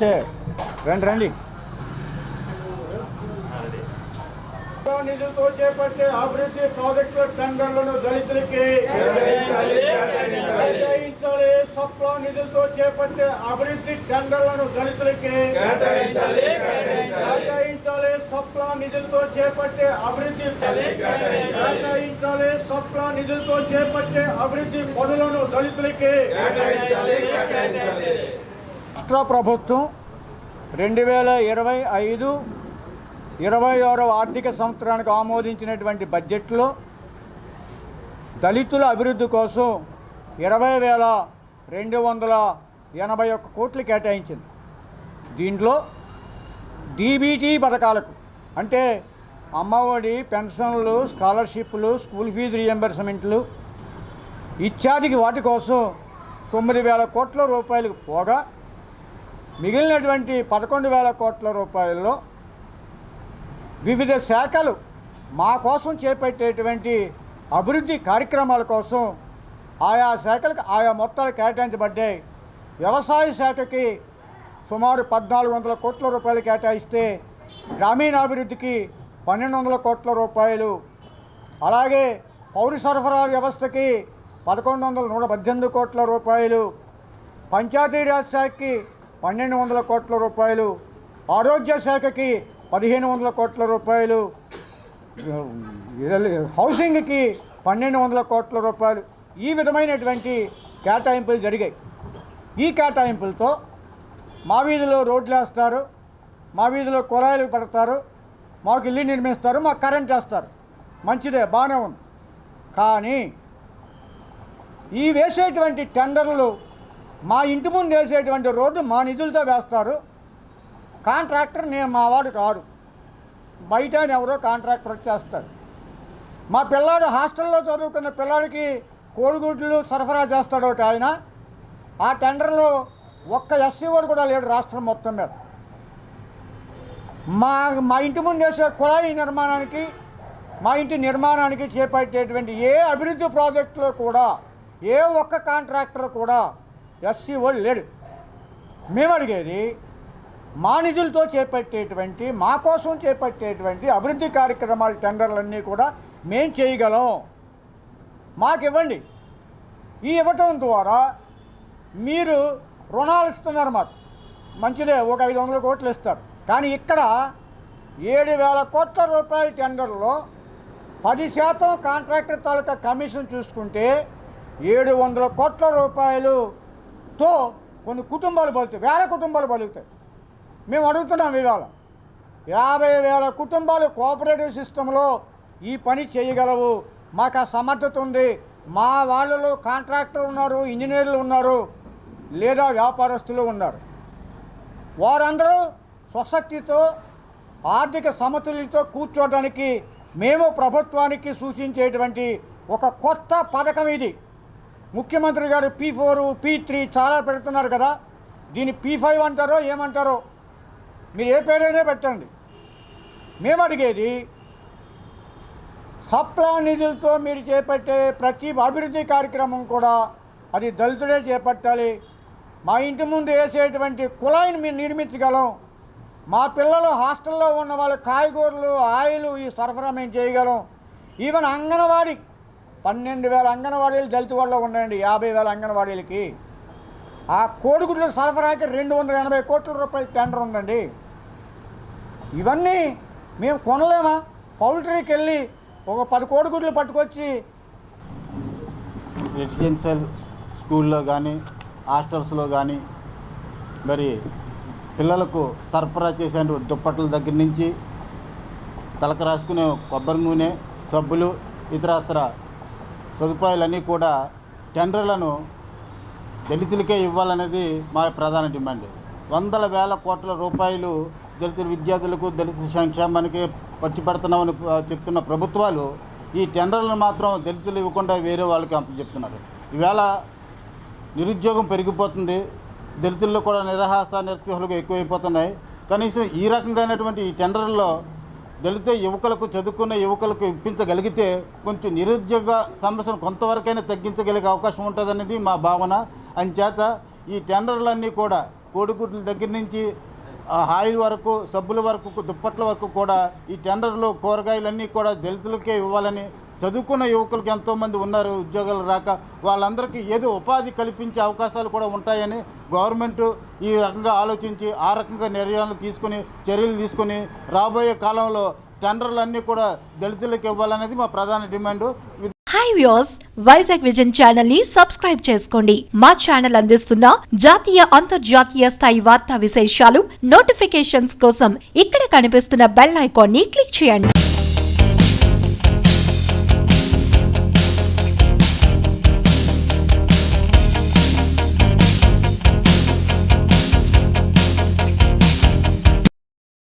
నమస్తే, రండి రండి. నిధులతో చేపట్టే అభివృద్ధి ప్రాజెక్టుల టెండర్లను దళితులకి కేటాయించాలి. సప్లా నిధులతో చేపట్టే అభివృద్ధి టెండర్లను దళితులకి కేటాయించాలి. సప్లా నిధులతో చేపట్టే అభివృద్ధి కేటాయించాలి. సప్లా నిధులతో చేపట్టే అభివృద్ధి పనులను దళితులకి. రాష్ట్ర ప్రభుత్వం 2025-26 ఆర్థిక సంవత్సరానికి ఆమోదించినటువంటి బడ్జెట్లో దళితుల అభివృద్ధి కోసం 20,281 కోట్లు కేటాయించింది. దీంట్లో డీబీటీ పథకాలకు అంటే అమ్మఒడి, పెన్షన్లు, స్కాలర్షిప్లు, స్కూల్ ఫీజు రియంబర్స్మెంట్లు ఇత్యాదికి వాటి కోసం 9,000 కోట్ల రూపాయలకు పోగా మిగిలినటువంటి 11,000 కోట్ల రూపాయల్లో వివిధ శాఖలు మా కోసం చేపట్టేటువంటి అభివృద్ధి కార్యక్రమాల కోసం ఆయా శాఖలకు ఆయా మొత్తాలు కేటాయించబడ్డాయి. వ్యవసాయ శాఖకి సుమారు 1,400 కోట్ల రూపాయలు కేటాయిస్తే గ్రామీణాభివృద్ధికి 1,200 కోట్ల రూపాయలు, అలాగే పౌర సరఫరా వ్యవస్థకి 1,118 కోట్ల రూపాయలు, పంచాయతీరాజ్ శాఖకి 1,200 కోట్ల రూపాయలు, ఆరోగ్య శాఖకి 1,500 కోట్ల రూపాయలు, హౌసింగ్కి 1,200 కోట్ల రూపాయలు, ఈ విధమైనటువంటి కేటాయింపులు జరిగాయి. ఈ కేటాయింపులతో మా వీధిలో రోడ్లు వేస్తారు, మా వీధిలో కుళాయిలు పెడతారు, మాకు ఇల్లు నిర్మిస్తారు, మాకు కరెంట్ వేస్తారు. మంచిదే, బాగానే ఉంది. కానీ ఈ వేసేటువంటి టెండర్లు మా ఇంటి ముందు వేసేటువంటి రోడ్డు మా నిధులతో వేస్తారు. కాంట్రాక్టర్ నేను మావాడు కాదు, బయట ఎవరో కాంట్రాక్టర్ వచ్చేస్తాడు. మా పిల్లాడు హాస్టల్లో చదువుకున్న పిల్లాడికి కోడిగుడ్లు సరఫరా చేస్తాడు ఒక ఆయన. ఆ టెండర్లో ఒక్క ఎస్సీ వాడు కూడా లేడు రాష్ట్రం మొత్తం మీద. మా ఇంటి ముందు వేసే కుళాయి నిర్మాణానికి, మా ఇంటి నిర్మాణానికి చేపట్టేటువంటి ఏ అభివృద్ధి ప్రాజెక్టులో కూడా ఏ ఒక్క కాంట్రాక్టర్ కూడా ఎస్సీ వాడు లేడు. మేము అడిగేది మా నిధులతో చేపట్టేటువంటి, మా కోసం చేపట్టేటువంటి అభివృద్ధి కార్యక్రమాల టెండర్లన్నీ కూడా మేము చేయగలం, మాకు ఇవ్వండి. ఈ ఇవ్వటం ద్వారా మీరు రుణాలు ఇస్తున్నారు మాకు, మంచిదే, ఒక 500 కోట్లు ఇస్తారు. కానీ ఇక్కడ 7,000 కోట్ల రూపాయల టెండర్లో 10% కాంట్రాక్టర్ తాలూకా కమిషన్ చూసుకుంటే 700 కోట్ల రూపాయలుతో కొన్ని కుటుంబాలు బతుకుతాయి, 1000 కుటుంబాలు బతుకుతాయి. మేము అడుగుతున్నాం ఇవాళ 50,000 కుటుంబాలు కోఆపరేటివ్ సిస్టంలో ఈ పని చేయగలవు, మాకు ఆ సమర్థత ఉంది. మా వాళ్ళలో కాంట్రాక్టర్లు ఉన్నారు, ఇంజనీర్లు ఉన్నారు, లేదా వ్యాపారస్తులు ఉన్నారు. వారందరూ స్వశక్తితో ఆర్థిక సమతుల్యతో కూర్చోవడానికి మేము ప్రభుత్వానికి సూచించేటువంటి ఒక కొత్త పథకం ఇది. ముఖ్యమంత్రి గారు P4, P3 చాలా పెడుతున్నారు కదా, దీన్ని P5 అంటారో ఏమంటారో మీరు ఏ పేరైనా పెట్టండి. మేము అడిగేది సప్లా నిధులతో మీరు చేపట్టే ప్రతి అభివృద్ధి కార్యక్రమం కూడా అది దళితుడే చేపట్టాలి. మా ఇంటి ముందు వేసేటువంటి కుళాయిని మేము నిర్మించగలం. మా పిల్లలు హాస్టల్లో ఉన్న వాళ్ళ కాయగూరలు, ఆయిల్ ఈ సరఫరా మేము చేయగలం. ఈవెన్ అంగన్వాడీ 12,000 అంగన్వాడీలు దళిత వాళ్ళలో ఉన్నాయండి, 50,000 అంగన్వాడీలకి. ఆ కోడిగుడ్ల సరఫరాకి 280 కోట్ల రూపాయల టెండర్ ఉందండి. ఇవన్నీ మేము కొనలేమా? పౌల్ట్రీకి వెళ్ళి ఒక 10 కోడిగుడ్లు పట్టుకొచ్చి రెసిడెన్షియల్ స్కూల్లో కానీ హాస్టల్స్లో కానీ మరి పిల్లలకు సరఫరా చేసే దుప్పట్ల దగ్గర నుంచి తలకు రాసుకునే కొబ్బరి నూనె, సబ్బులు, ఇతరత్ర సదుపాయాలన్నీ కూడా టెండర్లను దళితులకే ఇవ్వాలనేది మా ప్రధాన డిమాండ్. 100,000 కోట్ల రూపాయలు దళిత విద్యార్థులకు, దళిత సంక్షేమానికి ఖర్చు పెడుతున్నామని చెప్తున్న ప్రభుత్వాలు ఈ టెండర్లను మాత్రం దళితులు ఇవ్వకుండా వేరే వాళ్ళకి చెప్తున్నారు. ఈవేళ నిరుద్యోగం పెరిగిపోతుంది, దళితుల్లో కూడా నిరుత్సాహాలు ఎక్కువైపోతున్నాయి. కనీసం ఈ రకంగానటువంటి ఈ టెండర్లలో దళిత యువకులకు, చదువుకున్న యువకులకు ఇప్పించగలిగితే కొంచెం నిరుద్యోగ సమస్యను కొంతవరకైనా తగ్గించగలిగే అవకాశం ఉంటుందనేది మా భావన. అంచేత ఈ టెండర్లన్నీ కూడా కోడిగుడ్ల దగ్గర నుంచి ఆయిల్ వరకు, సబ్బుల వరకు, దుప్పట్ల వరకు కూడా ఈ టెండర్లో కూరగాయలన్నీ కూడా దళితులకే ఇవ్వాలని, చదువుకున్న యువకులకు ఎంతోమంది ఉన్నారు ఉద్యోగాలు రాక, వాళ్ళందరికీ ఏదో ఉపాధి కల్పించే అవకాశాలు కూడా ఉంటాయని గవర్నమెంట్ ఈ రకంగా ఆలోచించి ఆ రకంగా నిర్ణయాలు తీసుకుని, చర్యలు తీసుకుని రాబోయే కాలంలో టెండర్లన్నీ కూడా దళితులకు ఇవ్వాలనేది మా ప్రధాన demand. Hi viewers, Vizag vision channel ని సబ్స్క్రైబ్ చేసుకోండి. మా ఛానల్ అందిస్తున్న జాతీయ అంతర్జాతీయ స్థాయి వార్తా విశేషాలు, నోటిఫికేషన్స్ కోసం ఇక్కడ కనిపిస్తున్న బెల్ ఐకాన్ ని క్లిక్ చేయండి.